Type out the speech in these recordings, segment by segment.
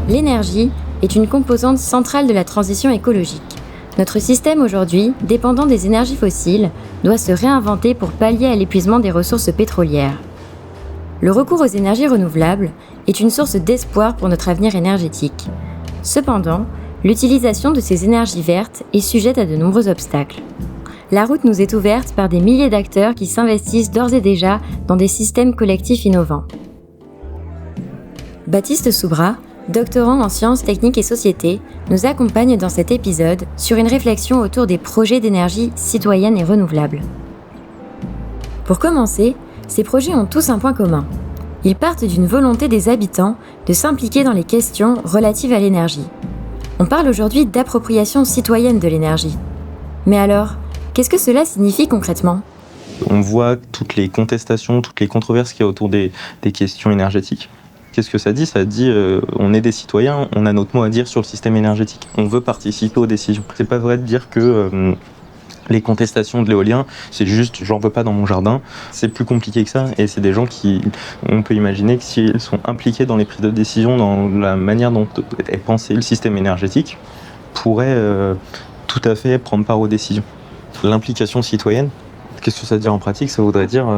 L'énergie est une composante centrale de la transition écologique. Notre système aujourd'hui, dépendant des énergies fossiles, doit se réinventer pour pallier à l'épuisement des ressources pétrolières. Le recours aux énergies renouvelables est une source d'espoir pour notre avenir énergétique. Cependant, l'utilisation de ces énergies vertes est sujette à de nombreux obstacles. La route nous est ouverte par des milliers d'acteurs qui s'investissent d'ores et déjà dans des systèmes collectifs innovants. Baptiste Soubra, doctorant en sciences techniques et sociétés, nous accompagne dans cet épisode sur une réflexion autour des projets d'énergie citoyenne et renouvelable. Pour commencer, ces projets ont tous un point commun. Ils partent d'une volonté des habitants de s'impliquer dans les questions relatives à l'énergie. On parle aujourd'hui d'appropriation citoyenne de l'énergie. Mais alors, qu'est-ce que cela signifie concrètement ? On voit toutes les contestations, toutes les controverses qu'il y a autour des questions énergétiques. Qu'est-ce que ça dit ? Ça dit on est des citoyens, on a notre mot à dire sur le système énergétique. On veut participer aux décisions. C'est pas vrai de dire que les contestations de l'éolien, c'est juste j'en veux pas dans mon jardin. C'est plus compliqué que ça et c'est des gens qui, on peut imaginer que s'ils sont impliqués dans les prises de décision, dans la manière dont est pensé le système énergétique, pourraient tout à fait prendre part aux décisions. L'implication citoyenne, qu'est-ce que ça veut dire en pratique ? Ça voudrait dire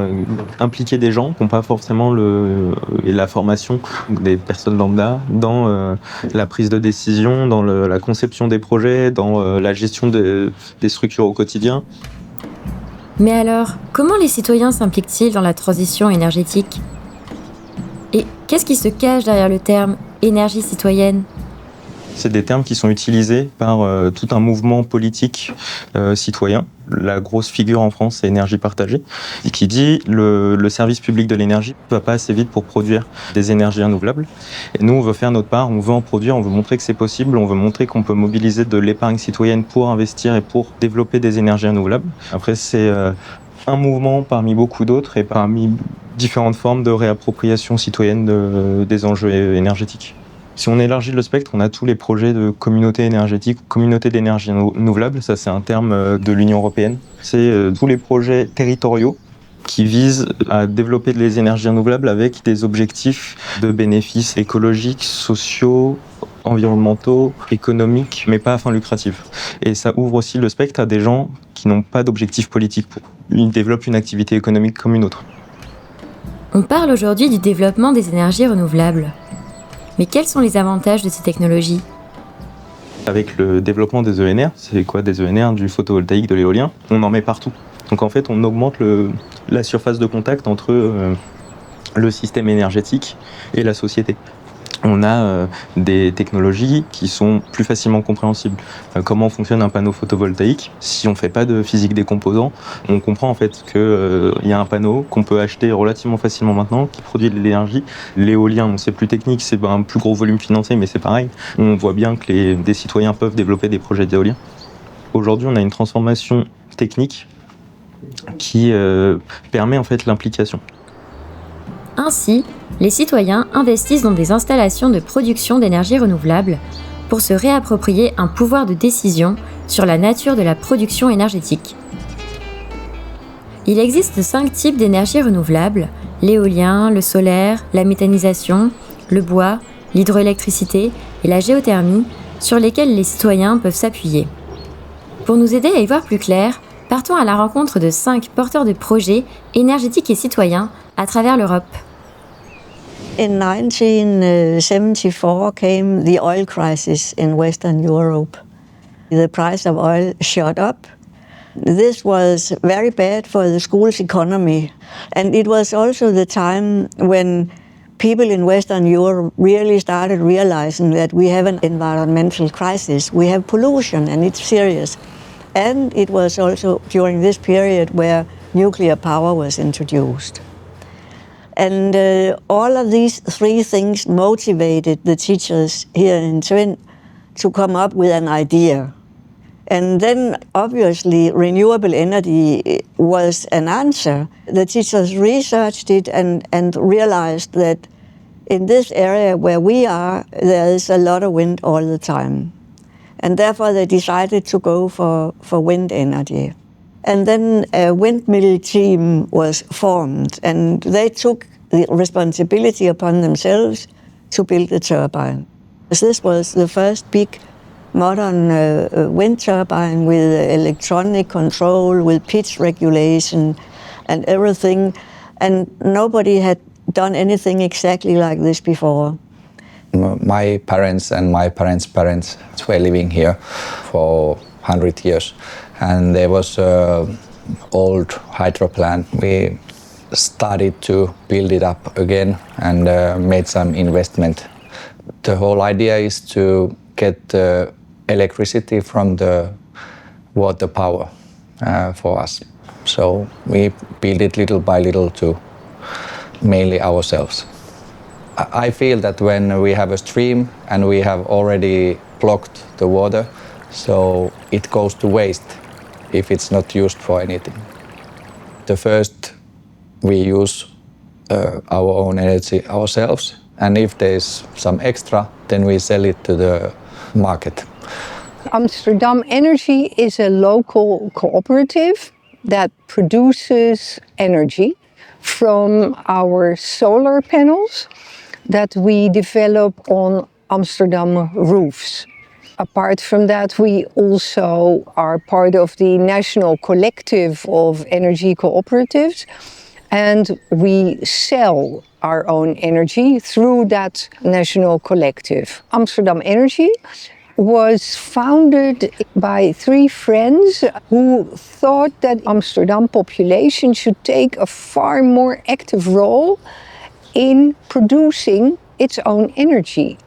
impliquer des gens qui n'ont pas forcément la formation des personnes lambda dans la prise de décision, dans la conception des projets, dans la gestion des structures au quotidien. Mais alors, comment les citoyens s'impliquent-ils dans la transition énergétique ? Et qu'est-ce qui se cache derrière le terme « énergie citoyenne » ? C'est des termes qui sont utilisés par tout un mouvement politique citoyen. La grosse figure en France, c'est Énergie partagée, et qui dit le service public de l'énergie ne va pas assez vite pour produire des énergies renouvelables. Et nous, on veut faire notre part, on veut en produire, on veut montrer que c'est possible, on veut montrer qu'on peut mobiliser de l'épargne citoyenne pour investir et pour développer des énergies renouvelables. Après, c'est un mouvement parmi beaucoup d'autres et parmi différentes formes de réappropriation citoyenne des enjeux énergétiques. Si on élargit le spectre, on a tous les projets de communauté énergétique, communauté d'énergie renouvelable, ça c'est un terme de l'Union européenne. C'est tous les projets territoriaux qui visent à développer les énergies renouvelables avec des objectifs de bénéfices écologiques, sociaux, environnementaux, économiques, mais pas à fin lucrative. Et ça ouvre aussi le spectre à des gens qui n'ont pas d'objectif politique. Ils développent une activité économique comme une autre. On parle aujourd'hui du développement des énergies renouvelables. Mais quels sont les avantages de ces technologies ? Avec le développement des ENR, c'est quoi des ENR ? Du photovoltaïque, de l'éolien, on en met partout. Donc en fait, on augmente la surface de contact entre le système énergétique et la société. On a des technologies qui sont plus facilement compréhensibles. Comment fonctionne un panneau photovoltaïque ? Si on ne fait pas de physique des composants, on comprend en fait qu'il y a un panneau qu'on peut acheter relativement facilement maintenant, qui produit de l'énergie. L'éolien, c'est plus technique, c'est un plus gros volume financier, mais c'est pareil. On voit bien que des citoyens peuvent développer des projets d'éolien. Aujourd'hui, on a une transformation technique qui permet en fait l'implication. Ainsi, les citoyens investissent dans des installations de production d'énergie renouvelable pour se réapproprier un pouvoir de décision sur la nature de la production énergétique. Il existe 5 types d'énergie renouvelable: l'éolien, le solaire, la méthanisation, le bois, l'hydroélectricité et la géothermie, sur lesquels les citoyens peuvent s'appuyer. Pour nous aider à y voir plus clair, partons à la rencontre de 5 porteurs de projets énergétiques et citoyens à travers l'Europe. In 1974 came the oil crisis in Western Europe. The price of oil shot up. This was very bad for the school's economy. And it was also the time when people in Western Europe really started realizing that we have an environmental crisis. We have pollution and it's serious. And it was also during this period where nuclear power was introduced. And all of these 3 things motivated the teachers here in Tvind to come up with an idea. And then obviously renewable energy was an answer. The teachers researched it and realized that in this area where we are, there is a lot of wind all the time. And therefore they decided to go for wind energy. And then a windmill team was formed, and they took the responsibility upon themselves to build a turbine. This was the first big modern wind turbine with electronic control, with pitch regulation and everything. And nobody had done anything exactly like this before. My parents and my parents' parents were living here for 100 years. And there was an old hydro plant. We started to build it up again and made some investment. The whole idea is to get the electricity from the water power for us. So we build it little by little to mainly ourselves. I feel that when we have a stream and we have already blocked the water, so it goes to waste if it's not used for anything. The first, we use our own energy ourselves, and if there's some extra, then we sell it to the market. Amsterdam Energy is a local cooperative that produces energy from our solar panels that we develop on Amsterdam roofs. Apart from that, we also are part of the National Collective of Energy Cooperatives, and we sell our own energy through that national collective. Amsterdam Energy was founded by three friends who thought that Amsterdam population should take a far more active role in producing its own energy.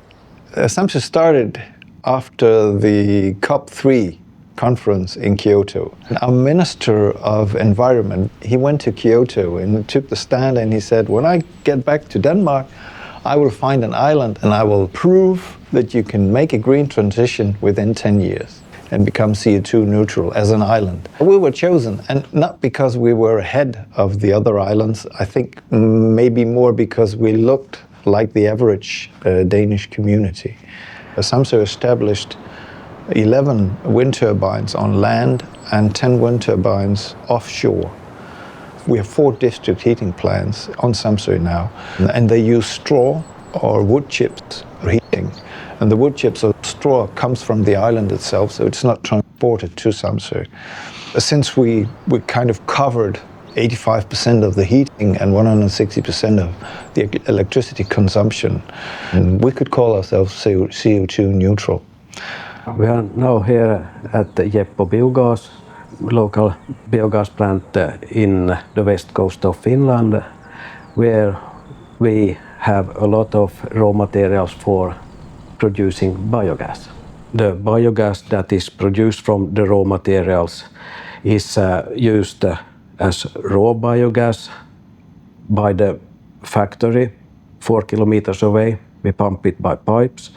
SAMSÖ started after the COP3 conference in Kyoto. Our Minister of Environment, he went to Kyoto and took the stand and he said, when I get back to Denmark, I will find an island and I will prove that you can make a green transition within 10 years and become CO2 neutral as an island. We were chosen, and not because we were ahead of the other islands, I think maybe more because we looked like the average Danish community. SAMSÖ established 11 wind turbines on land and 10 wind turbines offshore. We have 4 district heating plants on SAMSÖ now, and they use straw or wood chips for heating. And the wood chips or straw comes from the island itself, so it's not transported to SAMSÖ. Since we kind of covered 85% of the heating and 160% of the electricity consumption, and we could call ourselves CO2 neutral. We are now here at the Jeppo Biogas, local biogas plant in the west coast of Finland, where we have a lot of raw materials for producing biogas. The biogas that is produced from the raw materials is used as raw biogas by the factory 4 kilometers away. We pump it by pipes.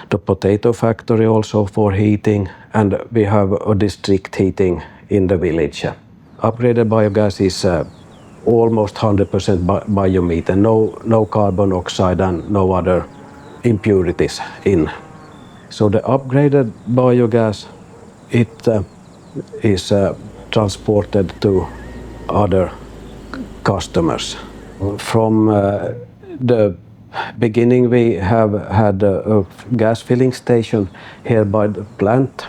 The potato factory also for heating, and we have a district heating in the village. Upgraded biogas is almost 100% biomethane, no carbon oxide and no other impurities in. So the upgraded biogas, it is transported to other customers. From the beginning, we have had a gas filling station here by the plant.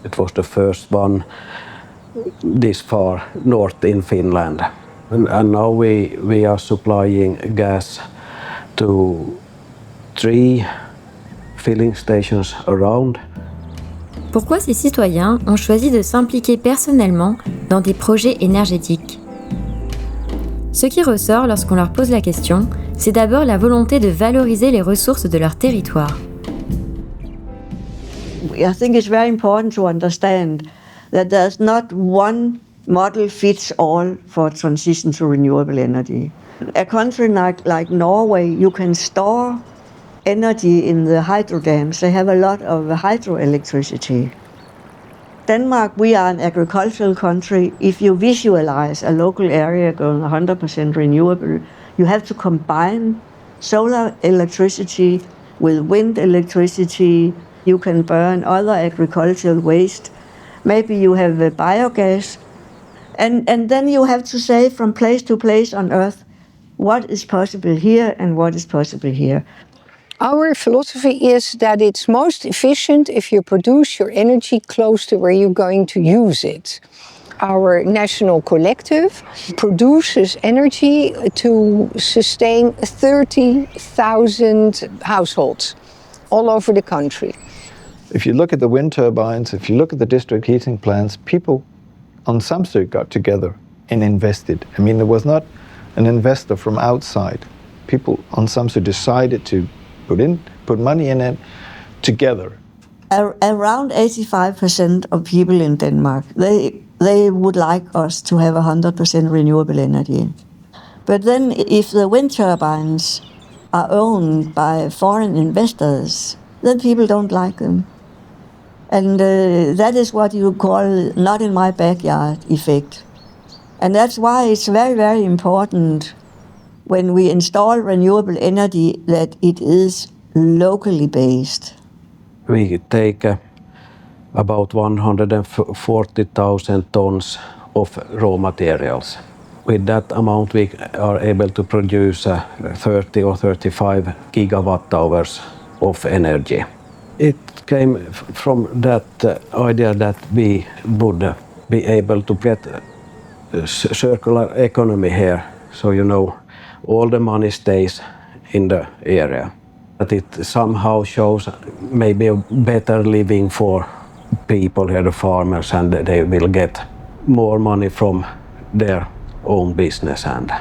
It was the first one this far north in Finland. And now we are supplying gas to 3 filling stations around. Pourquoi ces citoyens ont choisi de s'impliquer personnellement dans des projets énergétiques? Ce qui ressort lorsqu'on leur pose la question, c'est d'abord la volonté de valoriser les ressources de leur territoire. I think it's very important to understand that there's not one model fits all for transition to renewable energy. A country like Norway, you can store energy in the hydro dams. They have a lot of hydroelectricity. Denmark, we are an agricultural country. If you visualize a local area going 100% renewable, you have to combine solar electricity with wind electricity. You can burn other agricultural waste. Maybe you have biogas. And then you have to say from place to place on Earth what is possible here and what is possible here. Our philosophy is that it's most efficient if you produce your energy close to where you're going to use it. Our national collective produces energy to sustain 30,000 households all over the country. If you look at the wind turbines, if you look at the district heating plants, people on Samsø got together and invested. I mean, there was not an investor from outside. People on Samsø decided to put money in it together. Around 85% of people in Denmark, they would like us to have 100% renewable energy. But then if the wind turbines are owned by foreign investors, then people don't like them. And that is what you call not in my backyard effect. And that's why it's very, very important when we install renewable energy that it is locally based. We take about 140,000 tons of raw materials. With that amount, we are able to produce 30 or 35 gigawatt hours of energy. It came from that idea that we would be able to get a circular economy here. So, all the money stays in the area. That it somehow shows maybe a better living for people here, the farmers, and they will get more money from their own business, and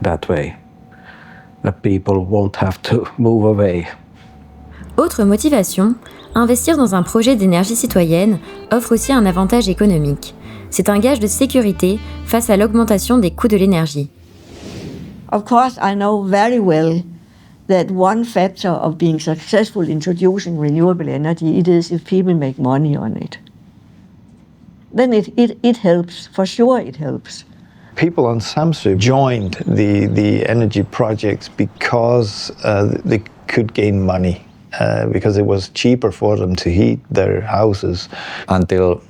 that way the people won't have to move away. Autre motivation, investir dans un projet d'énergie citoyenne offre aussi un avantage économique. C'est un gage de sécurité face à l'augmentation des coûts de l'énergie. Of course, I know very well that one factor of being successful in introducing renewable energy, it is if people make money on it. Then it helps, for sure it helps. People on Samsø joined the energy projects because they could gain money, because it was cheaper for them to heat their houses. Until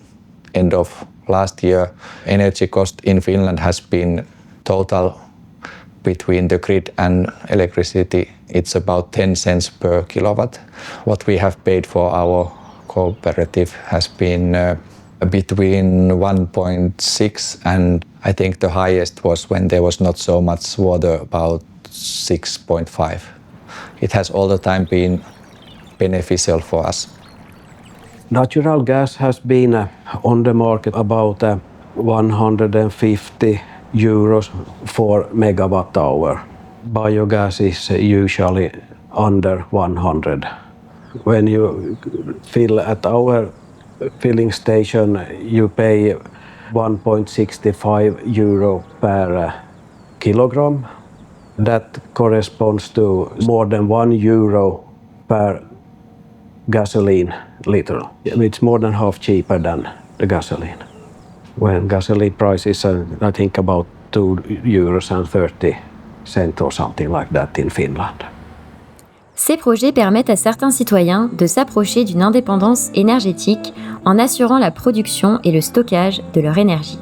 end of last year, energy cost in Finland has been total between the grid and electricity. It's about 10 cents per kilowatt. What we have paid for our cooperative has been between 1.6 and I think the highest was when there was not so much water, about 6.5. It has all the time been beneficial for us. Natural gas has been on the market about 150 euros for megawatt hour. Biogas is usually under 100. When you fill at our filling station, you pay 1.65 euro per kilogram. That corresponds to more than 1 euro per gasoline liter. It's more than half cheaper than the gasoline. When gasoline prices are, I think, about 2 euros and 30 cents or something like that in Finland. Ces projets permettent à certains citoyens de s'approcher d'une indépendance énergétique en assurant la production et le stockage de leur énergie.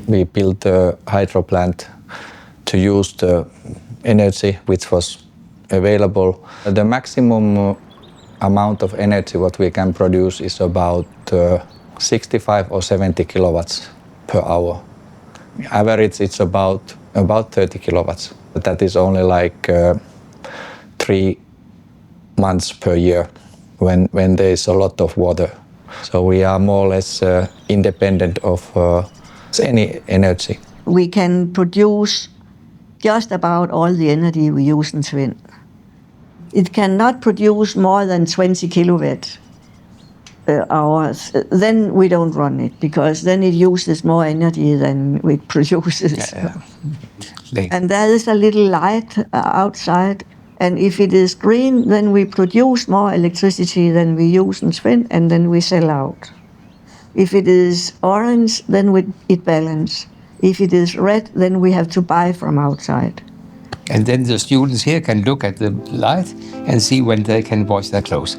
We built a hydro plant to use the energy which was available. The maximum amount of energy what we can produce is about 65 or 70 kilowatts per hour. Average it's about 30 kilowatts. But that is only like 3 months per year when there is a lot of water. So we are more or less independent of any energy. We can produce just about all the energy we use in Svend. It cannot produce more than 20 kilowatt hours. Then we don't run it, because then it uses more energy than it produces. Yeah. And there is a little light outside, and if it is green, then we produce more electricity than we use in Svend, and then we sell out. If it is orange, then it balances. If it is red, then we have to buy from outside. And then the students here can look at the light and see when they can wash their clothes.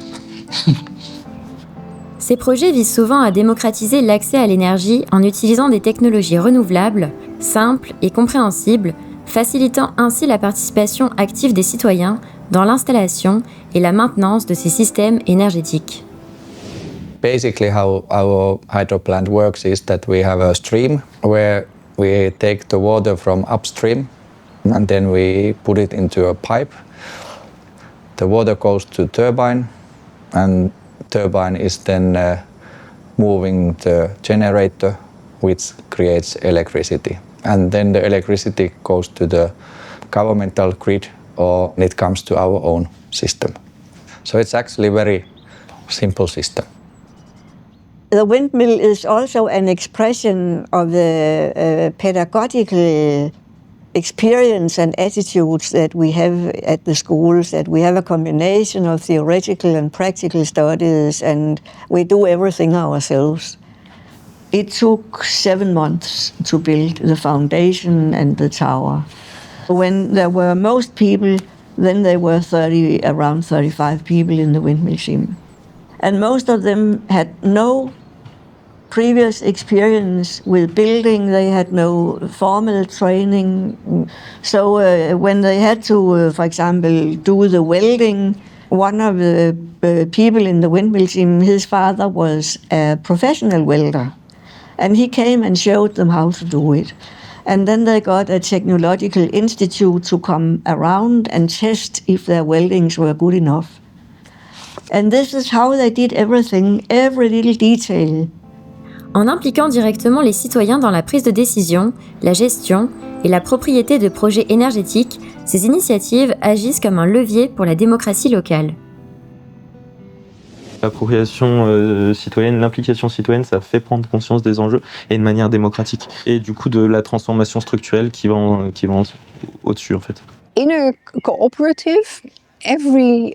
Ces projets visent souvent à démocratiser l'accès à l'énergie en utilisant des technologies renouvelables, simples et compréhensibles, facilitant ainsi la participation active des citoyens dans l'installation et la maintenance de ces systèmes énergétiques. Basically, how our hydro plant works is that we have a stream where we take the water from upstream and then we put it into a pipe. The water goes to turbine and turbine is then moving the generator which creates electricity. And then the electricity goes to the governmental grid or it comes to our own system. So it's actually a very simple system. The windmill is also an expression of the pedagogical experience and attitudes that we have at the schools, that we have a combination of theoretical and practical studies, and we do everything ourselves. It took 7 months to build the foundation and the tower. When there were most people, then there were around 35 people in the windmill team. And most of them had no previous experience with building. They had no formal training. So when they had to, for example, do the welding, one of the people in the windmill team, his father was a professional welder. And he came and showed them how to do it. And then they got a technological institute to come around and test if their weldings were good enough. And this is how they did everything, every little detail. En impliquant directement les citoyens dans la prise de décision, la gestion et la propriété de projets énergétiques, ces initiatives agissent comme un levier pour la démocratie locale. L'appropriation citoyenne, l'implication citoyenne, ça fait prendre conscience des enjeux et de manière démocratique. Et du coup de la transformation structurelle qui va au-dessus en fait. In a cooperative, every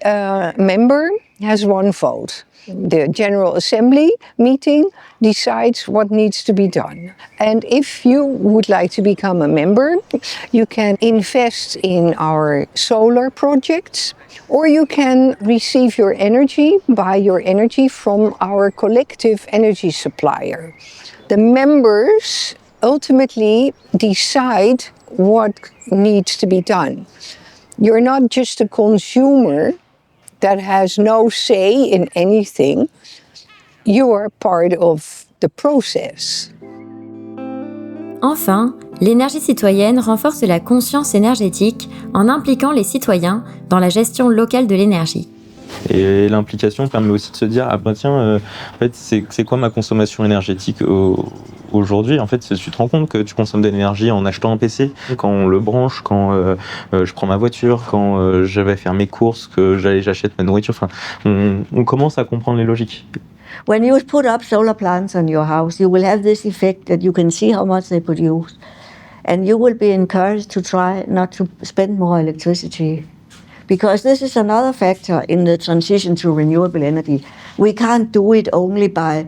member has one vote. The General Assembly meeting decides what needs to be done. And if you would like to become a member, you can invest in our solar projects, or you can receive your energy, buy your energy from our collective energy supplier. The members ultimately decide what needs to be done. You're not just a consumer that has no say in anything. You are part of the process. Enfin, l'énergie citoyenne renforce la conscience énergétique en impliquant les citoyens dans la gestion locale de l'énergie. Et l'implication permet aussi de se dire, ah ben tiens, en fait, c'est quoi ma consommation énergétique aujourd'hui? En fait, tu te rends compte que tu consommes de l'énergie en achetant un PC, quand on le branche, quand je prends ma voiture, quand je vais faire mes courses, que j'achète ma nourriture. Enfin, on commence à comprendre les logiques. When you put up solar plants on your house, you will have this effect that you can see how much they produce. And you will be encouraged to try not to spend more electricity. Because this is another factor in the transition to renewable energy. We can't do it only by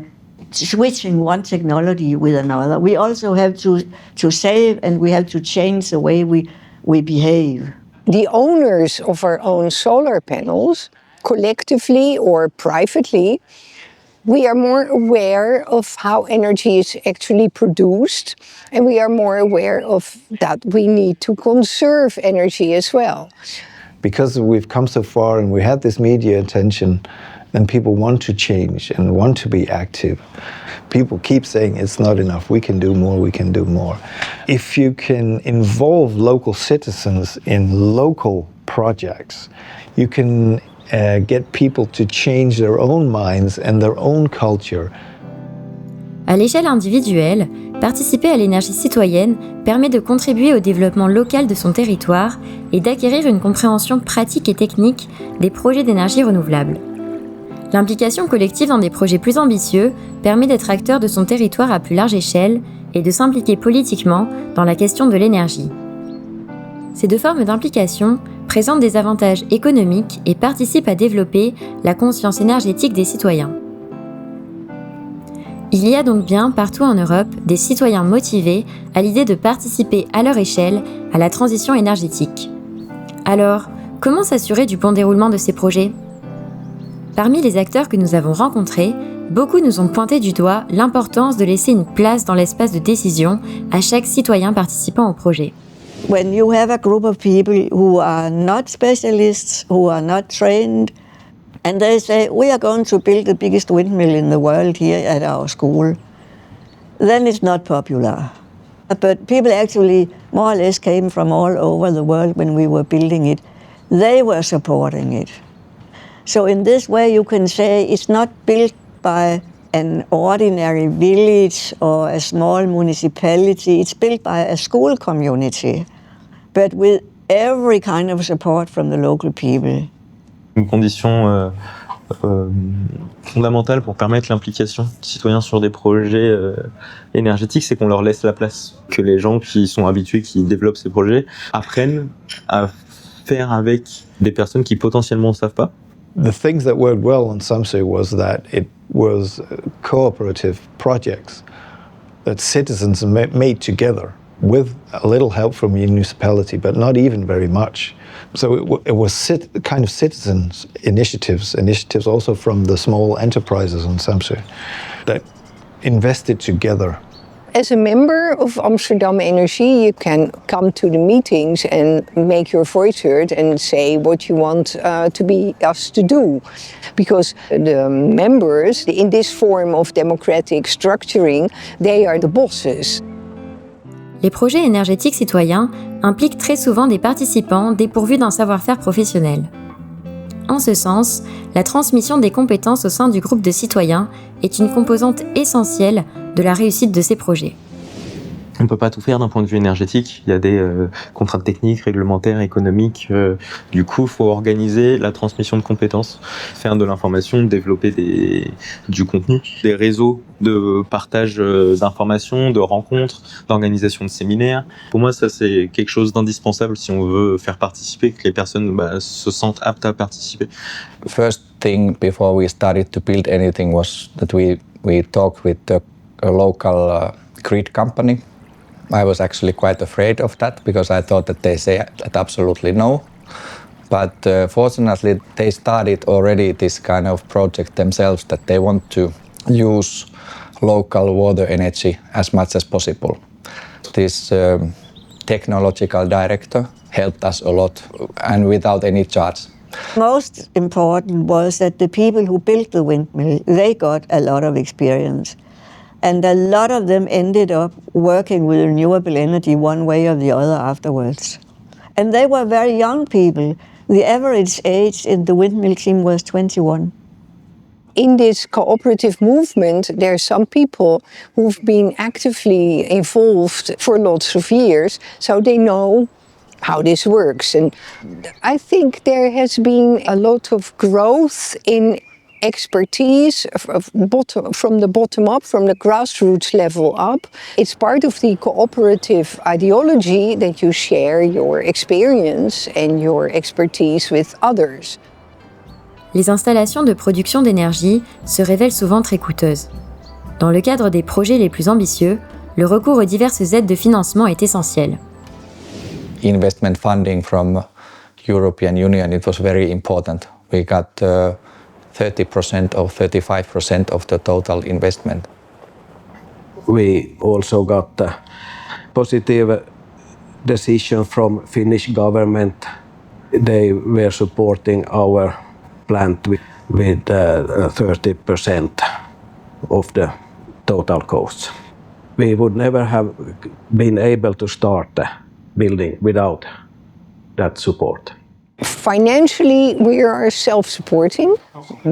switching one technology with another. We also have to save, and we have to change the way we behave. The owners of our own solar panels, collectively or privately, we are more aware of how energy is actually produced, and we are more aware of that we need to conserve energy as well. Because we've come so far and we had this media attention, then people want to change and want to be active. People keep saying it's not enough, we can do more, we can do more. If you can involve local citizens in local projects, you can get people to change their own minds and their own culture. À l'échelle individuelle, participer à l'énergie citoyenne permet de contribuer au développement local de son territoire et d'acquérir une compréhension pratique et technique des projets d'énergie renouvelable. L'implication collective dans des projets plus ambitieux permet d'être acteur de son territoire à plus large échelle et de s'impliquer politiquement dans la question de l'énergie. Ces deux formes d'implication présentent des avantages économiques et participent à développer la conscience énergétique des citoyens. Il y a donc bien partout en Europe des citoyens motivés à l'idée de participer à leur échelle à la transition énergétique. Alors, comment s'assurer du bon déroulement de ces projets ? Parmi les acteurs que nous avons rencontrés, beaucoup nous ont pointé du doigt l'importance de laisser une place dans l'espace de décision à chaque citoyen participant au projet. When you have a group of people who are not specialists, who are not trained, and they say, we are going to build the biggest windmill in the world here at our school, then it's not popular. But people actually more or less came from all over the world when we were building it. They were supporting it. So in this way you can say it's not built by an ordinary village or a small municipality, it's built by a school community, but with every kind of support from the local people. Une condition fondamentale pour permettre l'implication des citoyens sur des projets énergétiques, c'est qu'on leur laisse la place. Que les gens qui sont habitués, qui développent ces projets, apprennent à faire avec des personnes qui potentiellement ne savent pas. The things that worked well on SAMSU was that it was cooperative projects that citizens made together with a little help from the municipality, but not even very much. So it was kind of citizens' initiatives also from the small enterprises on SAMSU that invested together. As a member of Amsterdam Energie, you can come to the meetings and make your voice heard and say what you want to be asked to do. Because the members, in this form of democratic structuring, they are the bosses. Les projets énergétiques citoyens impliquent très souvent des participants dépourvus d'un savoir-faire professionnel. En ce sens, la transmission des compétences au sein du groupe de citoyens est une composante essentielle de la réussite de ces projets. On ne peut pas tout faire d'un point de vue énergétique. Il y a des contraintes techniques, réglementaires, économiques. Du coup, il faut organiser la transmission de compétences, faire de l'information, développer du contenu, des réseaux de partage d'informations, de rencontres, d'organisation de séminaires. Pour moi, ça, c'est quelque chose d'indispensable si on veut faire participer, que les personnes se sentent aptes à participer. First thing before we started to build anything was that we talked with a local grid company. I was actually quite afraid of that because I thought that they say that absolutely no. But fortunately, they started already this kind of project themselves that they want to use local water energy as much as possible. This technological director helped us a lot and without any charge. Most important was that the people who built the windmill, they got a lot of experience. And a lot of them ended up working with renewable energy one way or the other afterwards. And they were very young people. The average age in the windmill team was 21. In this cooperative movement, there are some people who've been actively involved for lots of years, so they know how this works. And I think there has been a lot of growth in expertise from the bottom up, from the grassroots level up. It's part of the cooperative ideology that you share your experience and your expertise with others. Les installations de production d'énergie se révèlent souvent très coûteuses. Dans le cadre des projets les plus ambitieux, le recours aux diverses aides de financement est essentiel. Investment funding from European Union, it was very important. We got 30% or 35% of the total investment. We also got a positive decision from Finnish government. They were supporting our plant with 30% of the total costs. We would never have been able to start the building without that support. Financially, we are self-supporting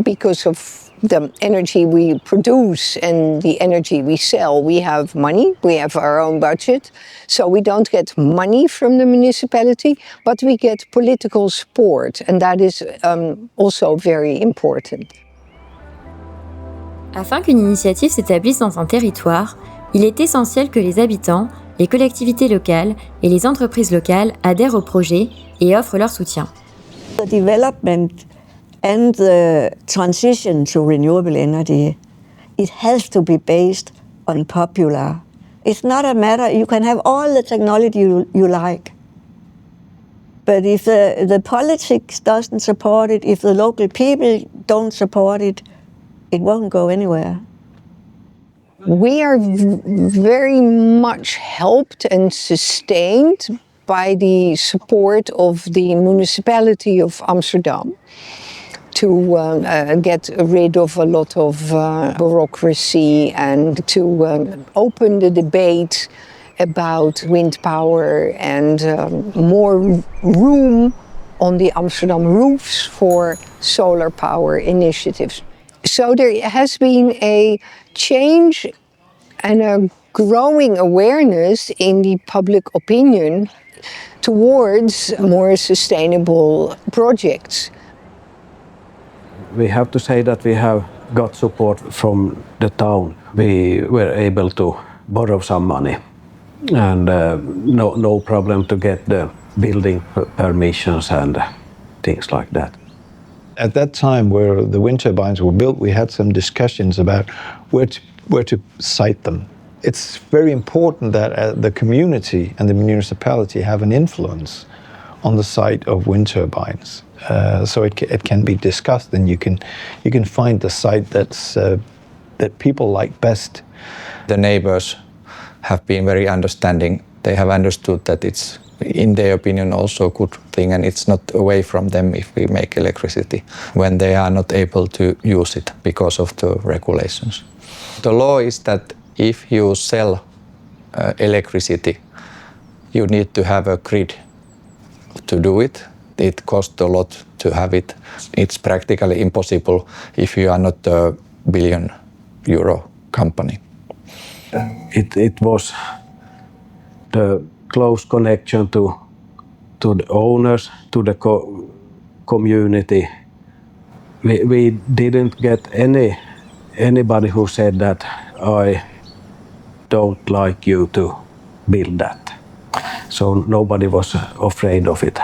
because of the energy we produce and the energy we sell. We have money, we have our own budget, so we don't get money from the municipality, but we get political support, and that is also very important. Afin qu'une initiative s'établisse dans un territoire, il est essentiel que les habitants, les collectivités locales et les entreprises locales adhèrent au projet et offrent leur soutien. The development and the transition to renewable energy, it has to be based on popular. It's not a matter, you can have all the technology you like, but if the politics doesn't support it, if the local people don't support it, it won't go anywhere. We are very much helped and sustained by the support of the municipality of Amsterdam to get rid of a lot of bureaucracy and to open the debate about wind power and more room on the Amsterdam roofs for solar power initiatives. So there has been a change and a growing awareness in the public opinion towards more sustainable projects. We have to say that we have got support from the town. We were able to borrow some money and no problem to get the building permissions and things like that. At that time where the wind turbines were built, we had some discussions about where to site them. It's very important that the community and the municipality have an influence on the site of wind turbines. So it can be discussed, and you can find the site that people like best. The neighbors have been very understanding. They have understood that it's, in their opinion, also a good thing, and it's not away from them if we make electricity when they are not able to use it because of the regulations. The law is that if you sell electricity, you need to have a grid to do it. It costs a lot to have it. It's practically impossible if you are not a €1 billion company. It was the close connection to the owners, to the community. We didn't get anybody who said that I don't like you to build that. So nobody was afraid of it.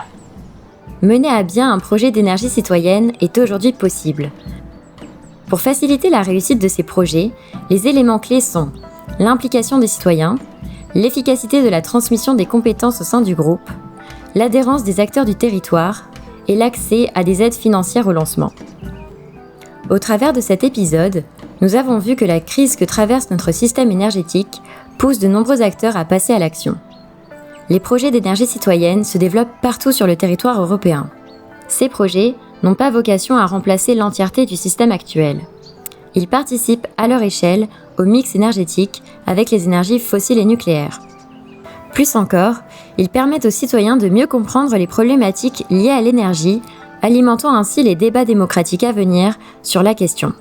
Mener à bien un projet d'énergie citoyenne est aujourd'hui possible. Pour faciliter la réussite de ces projets, les éléments clés sont l'implication des citoyens, l'efficacité de la transmission des compétences au sein du groupe, l'adhérence des acteurs du territoire et l'accès à des aides financières au lancement. Au travers de cet épisode, nous avons vu que la crise que traverse notre système énergétique pousse de nombreux acteurs à passer à l'action. Les projets d'énergie citoyenne se développent partout sur le territoire européen. Ces projets n'ont pas vocation à remplacer l'entièreté du système actuel. Ils participent à leur échelle au mix énergétique avec les énergies fossiles et nucléaires. Plus encore, ils permettent aux citoyens de mieux comprendre les problématiques liées à l'énergie, alimentant ainsi les débats démocratiques à venir sur la question.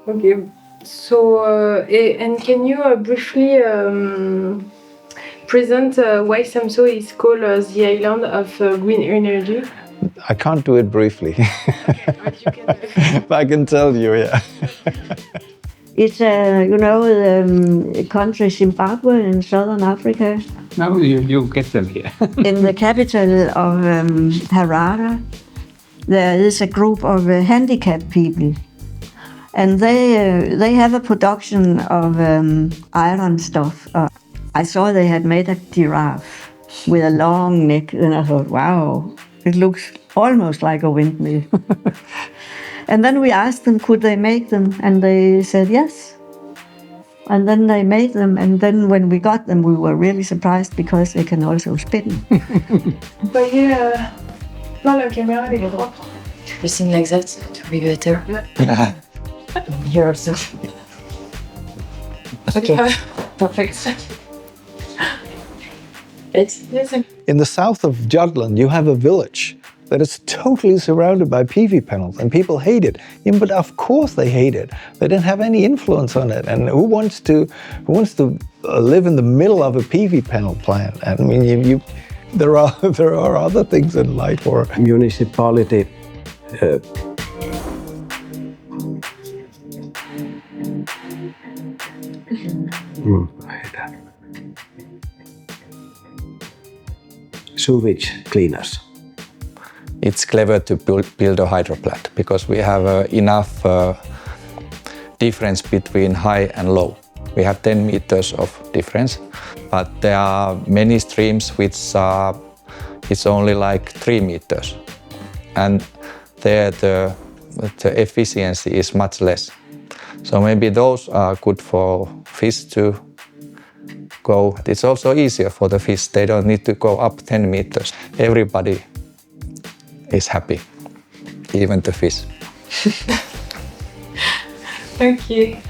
Okay, so and can you briefly present why Samso is called the island of green energy? I can't do it briefly, But you can, but I can tell you, yeah. It's, the country Zimbabwe in southern Africa. Now you get them here. In the capital of Harare, there is a group of handicapped people. And they have a production of iron stuff. I saw they had made a giraffe with a long neck, and I thought, wow, it looks almost like a windmill. And then we asked them, could they make them? And they said yes. And then they made them, and then when we got them, we were really surprised because they can also spin. voyez, dans la caméra, les droits. Listen like that to be better. Here also. Okay, perfect. In the south of Jutland, you have a village that is totally surrounded by PV panels, and people hate it. Yeah, but of course they hate it. They don't have any influence on it. And who wants to live in the middle of a PV panel plant? I mean, there are other things in life. Or Municipality sewage cleaners. It's clever to build a hydro plant because we have enough difference between high and low. We have 10 meters of difference, but there are many streams which it's only like 3 meters, and there the efficiency is much less. So maybe those are good for fish to go. It's also easier for the fish. They don't need to go up 10 meters. Everybody is happy, even the fish. Ok.